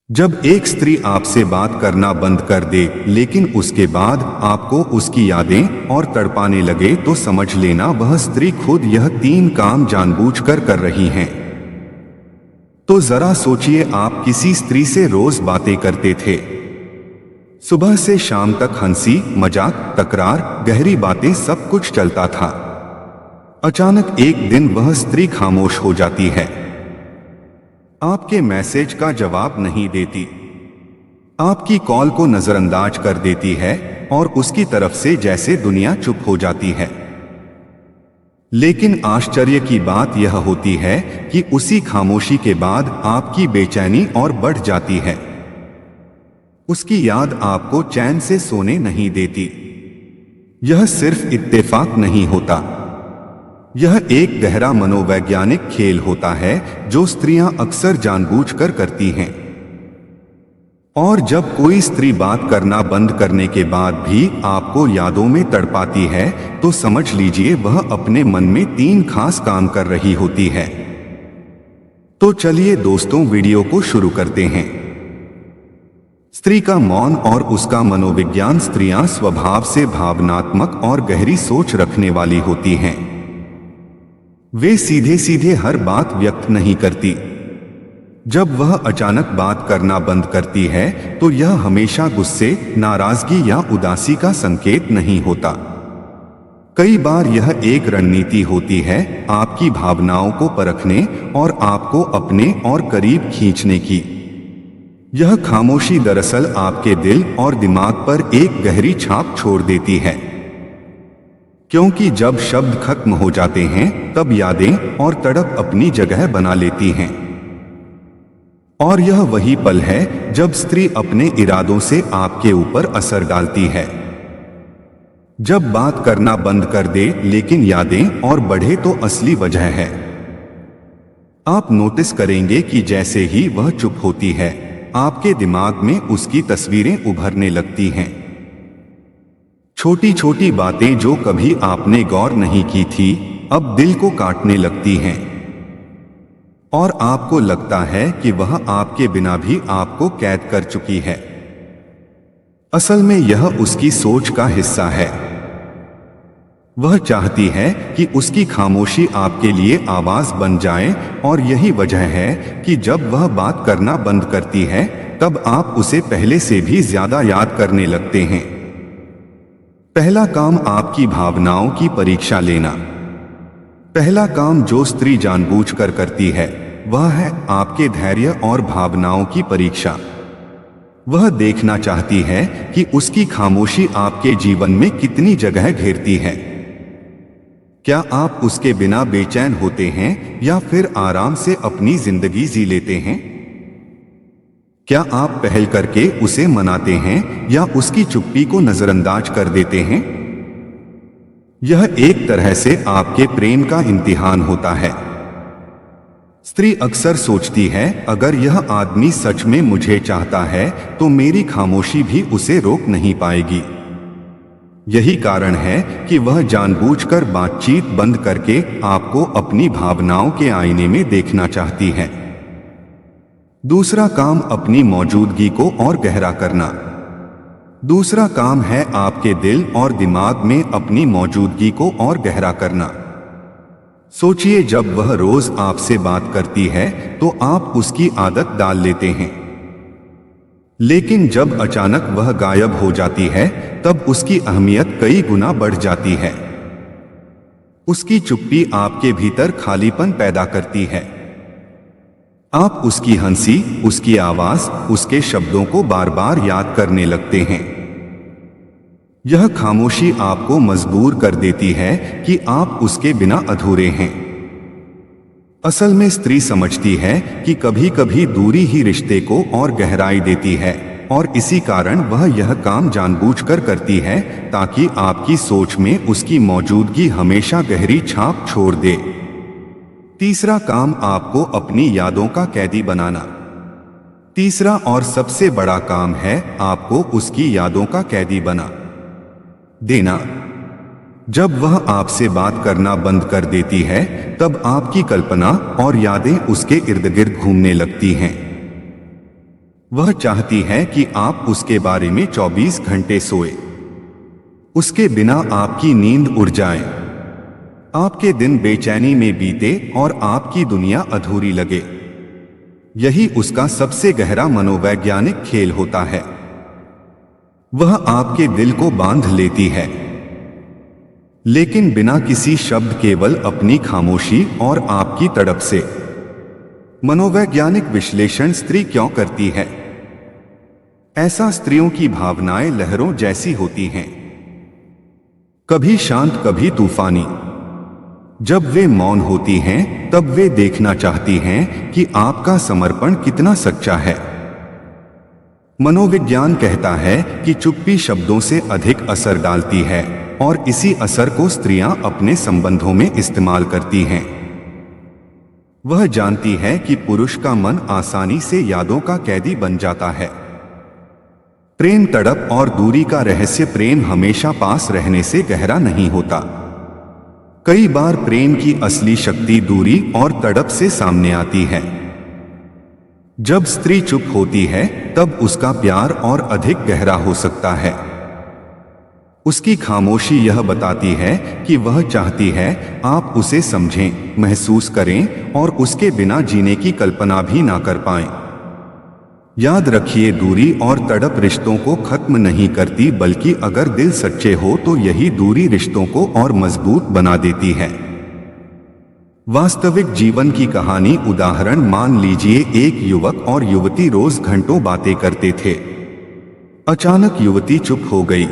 जब एक स्त्री आपसे बात करना बंद कर दे लेकिन उसके बाद आपको उसकी यादें और तड़पाने लगे तो समझ लेना वह स्त्री खुद यह 3 काम जानबूझकर कर रही हैं। तो जरा सोचिए, आप किसी स्त्री से रोज बातें करते थे, सुबह से शाम तक हंसी मजाक तकरार गहरी बातें सब कुछ चलता था। अचानक एक दिन वह स्त्री खामोश हो जाती है, आपके मैसेज का जवाब नहीं देती, आपकी कॉल को नजरअंदाज कर देती है और उसकी तरफ से जैसे दुनिया चुप हो जाती है। लेकिन आश्चर्य की बात यह होती है कि उसी खामोशी के बाद आपकी बेचैनी और बढ़ जाती है। उसकी याद आपको चैन से सोने नहीं देती। यह सिर्फ इत्तेफाक नहीं होता, यह एक गहरा मनोवैज्ञानिक खेल होता है जो स्त्रियां अक्सर जानबूझकर करती हैं। और जब कोई स्त्री बात करना बंद करने के बाद भी आपको यादों में तड़पाती है तो समझ लीजिए वह अपने मन में 3 खास काम कर रही होती है। तो चलिए दोस्तों, वीडियो को शुरू करते हैं। स्त्री का मौन और उसका मनोविज्ञान। स्त्रियां स्वभाव से भावनात्मक और गहरी सोच रखने वाली होती हैं। वे सीधे सीधे हर बात व्यक्त नहीं करती। जब वह अचानक बात करना बंद करती है तो यह हमेशा गुस्से, नाराजगी या उदासी का संकेत नहीं होता। कई बार यह एक रणनीति होती है आपकी भावनाओं को परखने और आपको अपने और करीब खींचने की। यह खामोशी दरअसल आपके दिल और दिमाग पर एक गहरी छाप छोड़ देती है, क्योंकि जब शब्द खत्म हो जाते हैं तब यादें और तड़प अपनी जगह बना लेती हैं। और यह वही पल है जब स्त्री अपने इरादों से आपके ऊपर असर डालती है। जब बात करना बंद कर दे लेकिन यादें और बढ़े तो असली वजह है। आप नोटिस करेंगे कि जैसे ही वह चुप होती है आपके दिमाग में उसकी तस्वीरें उभरने लगती हैं। छोटी छोटी बातें जो कभी आपने गौर नहीं की थी अब दिल को काटने लगती हैं। और आपको लगता है कि वह आपके बिना भी आपको कैद कर चुकी है। असल में यह उसकी सोच का हिस्सा है। वह चाहती है कि उसकी खामोशी आपके लिए आवाज बन जाए और यही वजह है कि जब वह बात करना बंद करती है तब आप उसे पहले से भी ज्यादा याद करने लगते हैं। पहला काम, आपकी भावनाओं की परीक्षा लेना। पहला काम जो स्त्री जानबूझकर करती है वह है आपके धैर्य और भावनाओं की परीक्षा। वह देखना चाहती है कि उसकी खामोशी आपके जीवन में कितनी जगह घेरती है। क्या आप उसके बिना बेचैन होते हैं या फिर आराम से अपनी जिंदगी जी लेते हैं? क्या आप पहल करके उसे मनाते हैं या उसकी चुप्पी को नजरअंदाज कर देते हैं? यह एक तरह से आपके प्रेम का इम्तिहान होता है। स्त्री अक्सर सोचती है, अगर यह आदमी सच में मुझे चाहता है तो मेरी खामोशी भी उसे रोक नहीं पाएगी। यही कारण है कि वह जानबूझकर बातचीत बंद करके आपको अपनी भावनाओं के आईने में देखना चाहती है। दूसरा काम, अपनी मौजूदगी को और गहरा करना। दूसरा काम है आपके दिल और दिमाग में अपनी मौजूदगी को और गहरा करना। सोचिए, जब वह रोज आपसे बात करती है तो आप उसकी आदत डाल लेते हैं, लेकिन जब अचानक वह गायब हो जाती है तब उसकी अहमियत कई गुना बढ़ जाती है। उसकी चुप्पी आपके भीतर खालीपन पैदा करती है। आप उसकी हंसी, उसकी आवाज, उसके शब्दों को बार बार याद करने लगते हैं। यह खामोशी आपको मजबूर कर देती है कि आप उसके बिना अधूरे हैं। असल में स्त्री समझती है कि कभी कभी दूरी ही रिश्ते को और गहराई देती है और इसी कारण वह यह काम जानबूझकर करती है ताकि आपकी सोच में उसकी मौजूदगी हमेशा गहरी छाप छोड़ दे। तीसरा काम, आपको अपनी यादों का कैदी बनाना। तीसरा और सबसे बड़ा काम है आपको उसकी यादों का कैदी बना देना। जब वह आपसे बात करना बंद कर देती है तब आपकी कल्पना और यादें उसके इर्द गिर्द घूमने लगती हैं। वह चाहती है कि आप उसके बारे में 24 घंटे सोए। उसके बिना आपकी नींद उड़ जाए, आपके दिन बेचैनी में बीते और आपकी दुनिया अधूरी लगे। यही उसका सबसे गहरा मनोवैज्ञानिक खेल होता है। वह आपके दिल को बांध लेती है, लेकिन बिना किसी शब्द, केवल अपनी खामोशी और आपकी तड़प से। मनोवैज्ञानिक विश्लेषण स्त्री क्यों करती है ऐसा? स्त्रियों की भावनाएं लहरों जैसी होती हैं, कभी शांत कभी तूफानी। जब वे मौन होती हैं तब वे देखना चाहती हैं कि आपका समर्पण कितना सच्चा है। मनोविज्ञान कहता है कि चुप्पी शब्दों से अधिक असर डालती है और इसी असर को स्त्रियां अपने संबंधों में इस्तेमाल करती हैं। वह जानती है कि पुरुष का मन आसानी से यादों का कैदी बन जाता है। प्रेम तड़प और दूरी का रहस्य। प्रेम हमेशा पास रहने से गहरा नहीं होता। कई बार प्रेम की असली शक्ति दूरी और तड़प से सामने आती है। जब स्त्री चुप होती है तब उसका प्यार और अधिक गहरा हो सकता है। उसकी खामोशी यह बताती है कि वह चाहती है आप उसे समझें, महसूस करें और उसके बिना जीने की कल्पना भी ना कर पाएं। याद रखिए, दूरी और तड़प रिश्तों को खत्म नहीं करती, बल्कि अगर दिल सच्चे हो तो यही दूरी रिश्तों को और मजबूत बना देती है। वास्तविक जीवन की कहानी उदाहरण मान लीजिए, एक युवक और युवती रोज घंटों बातें करते थे। अचानक युवती चुप हो गई।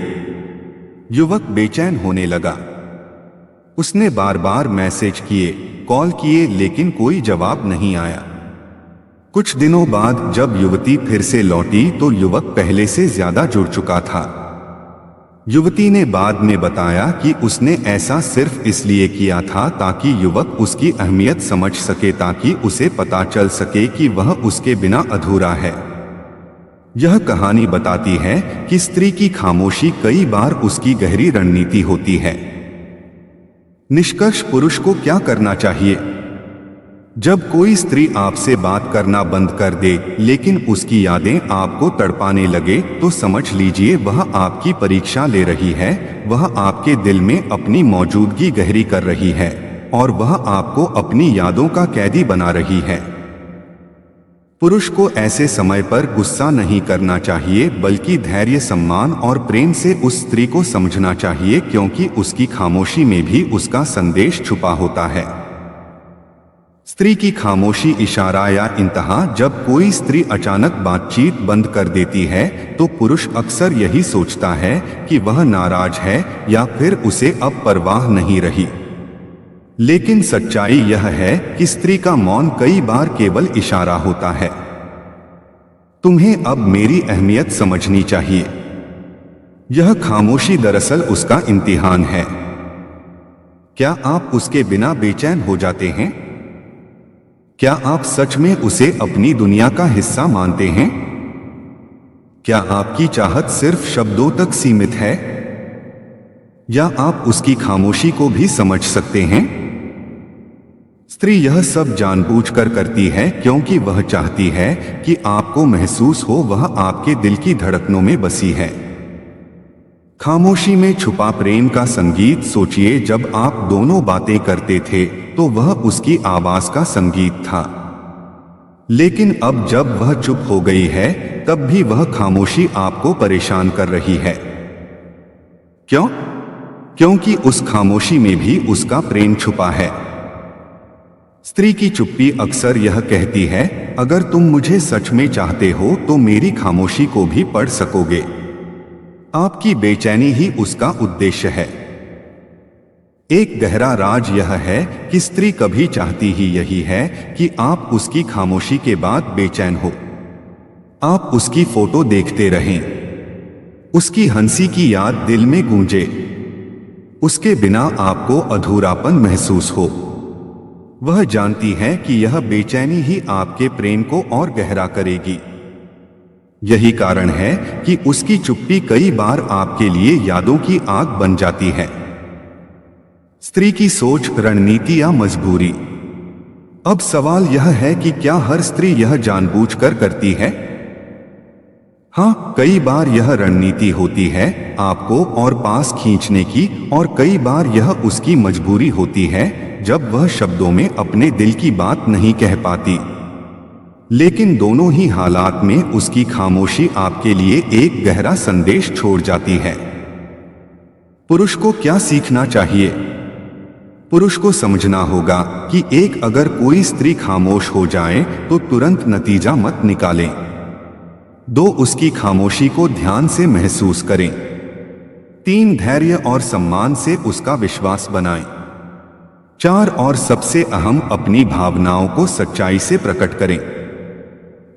युवक बेचैन होने लगा। उसने बार बार मैसेज किए, कॉल किए, लेकिन कोई जवाब नहीं आया। कुछ दिनों बाद जब युवती फिर से लौटी तो युवक पहले से ज्यादा जुड़ चुका था। युवती ने बाद में बताया कि उसने ऐसा सिर्फ इसलिए किया था ताकि युवक उसकी अहमियत समझ सके, ताकि उसे पता चल सके कि वह उसके बिना अधूरा है। यह कहानी बताती है कि स्त्री की खामोशी कई बार उसकी गहरी रणनीति होती है। निष्कर्ष, पुरुष को क्या करना चाहिए? जब कोई स्त्री आपसे बात करना बंद कर दे लेकिन उसकी यादें आपको तड़पाने लगे तो समझ लीजिए वह आपकी परीक्षा ले रही है। वह आपके दिल में अपनी मौजूदगी गहरी कर रही है और वह आपको अपनी यादों का कैदी बना रही है। पुरुष को ऐसे समय पर गुस्सा नहीं करना चाहिए, बल्कि धैर्य, सम्मान और प्रेम से उस स्त्री को समझना चाहिए, क्योंकि उसकी खामोशी में भी उसका संदेश छुपा होता है। स्त्री की खामोशी इशारा या इंतहा। जब कोई स्त्री अचानक बातचीत बंद कर देती है तो पुरुष अक्सर यही सोचता है कि वह नाराज है या फिर उसे अब परवाह नहीं रही। लेकिन सच्चाई यह है कि स्त्री का मौन कई बार केवल इशारा होता है। तुम्हें अब मेरी अहमियत समझनी चाहिए। यह खामोशी दरअसल उसका इम्तिहान है। क्या आप उसके बिना बेचैन हो जाते हैं? क्या आप सच में उसे अपनी दुनिया का हिस्सा मानते हैं? क्या आपकी चाहत सिर्फ शब्दों तक सीमित है, या आप उसकी खामोशी को भी समझ सकते हैं? स्त्री यह सब जानबूझकर करती है क्योंकि वह चाहती है कि आपको महसूस हो वह आपके दिल की धड़कनों में बसी है। खामोशी में छुपा प्रेम का संगीत। सोचिए, जब आप दोनों बातें करते थे तो वह उसकी आवाज का संगीत था, लेकिन अब जब वह चुप हो गई है तब भी वह खामोशी आपको परेशान कर रही है। क्यों? क्योंकि उस खामोशी में भी उसका प्रेम छुपा है। स्त्री की चुप्पी अक्सर यह कहती है, अगर तुम मुझे सच में चाहते हो तो मेरी खामोशी को भी पढ़ सकोगे। आपकी बेचैनी ही उसका उद्देश्य है। एक गहरा राज यह है कि स्त्री कभी चाहती ही यही है कि आप उसकी खामोशी के बाद बेचैन हो। आप उसकी फोटो देखते रहें, उसकी हंसी की याद दिल में गूंजे, उसके बिना आपको अधूरापन महसूस हो। वह जानती है कि यह बेचैनी ही आपके प्रेम को और गहरा करेगी। यही कारण है कि उसकी चुप्पी कई बार आपके लिए यादों की आग बन जाती है। स्त्री की सोच, रणनीति या मजबूरी। अब सवाल यह है कि क्या हर स्त्री यह जानबूझकर करती है? हाँ, कई बार यह रणनीति होती है आपको और पास खींचने की, और कई बार यह उसकी मजबूरी होती है जब वह शब्दों में अपने दिल की बात नहीं कह पाती। लेकिन दोनों ही हालात में उसकी खामोशी आपके लिए एक गहरा संदेश छोड़ जाती है। पुरुष को क्या सीखना चाहिए? पुरुष को समझना होगा कि अगर कोई स्त्री खामोश हो जाए तो तुरंत नतीजा मत निकालें। 2, उसकी खामोशी को ध्यान से महसूस करें। 3, धैर्य और सम्मान से उसका विश्वास बनाएं। 4, और सबसे अहम, अपनी भावनाओं को सच्चाई से प्रकट करें,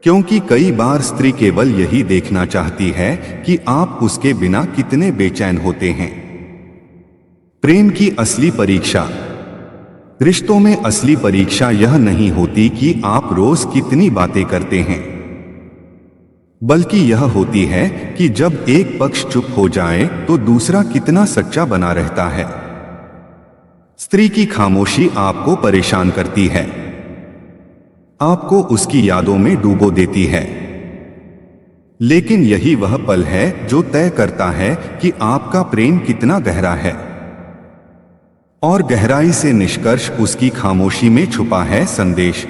क्योंकि कई बार स्त्री केवल यही देखना चाहती है कि आप उसके बिना कितने बेचैन होते हैं। प्रेम की असली परीक्षा। रिश्तों में असली परीक्षा यह नहीं होती कि आप रोज कितनी बातें करते हैं, बल्कि यह होती है कि जब एक पक्ष चुप हो जाए तो दूसरा कितना सच्चा बना रहता है। स्त्री की खामोशी आपको परेशान करती है, आपको उसकी यादों में डूबो देती है, लेकिन यही वह पल है जो तय करता है कि आपका प्रेम कितना गहरा है। और गहराई से निष्कर्ष उसकी खामोशी में छुपा है संदेश।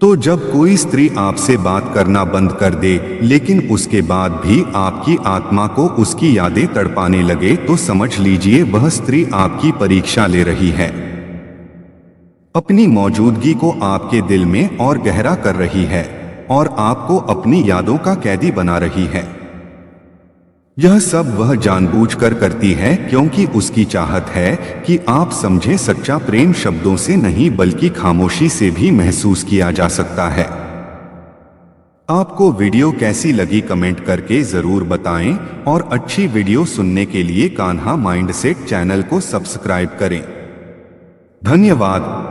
तो जब कोई स्त्री आपसे बात करना बंद कर दे लेकिन उसके बाद भी आपकी आत्मा को उसकी यादें तड़पाने लगे, तो समझ लीजिए वह स्त्री आपकी परीक्षा ले रही है, अपनी मौजूदगी को आपके दिल में और गहरा कर रही है और आपको अपनी यादों का कैदी बना रही है। यह सब वह जानबूझकर करती है क्योंकि उसकी चाहत है कि आप समझें सच्चा प्रेम शब्दों से नहीं बल्कि खामोशी से भी महसूस किया जा सकता है। आपको वीडियो कैसी लगी कमेंट करके जरूर बताएं और अच्छी वीडियो सुनने के लिए कान्हा माइंडसेट चैनल को सब्सक्राइब करें। धन्यवाद।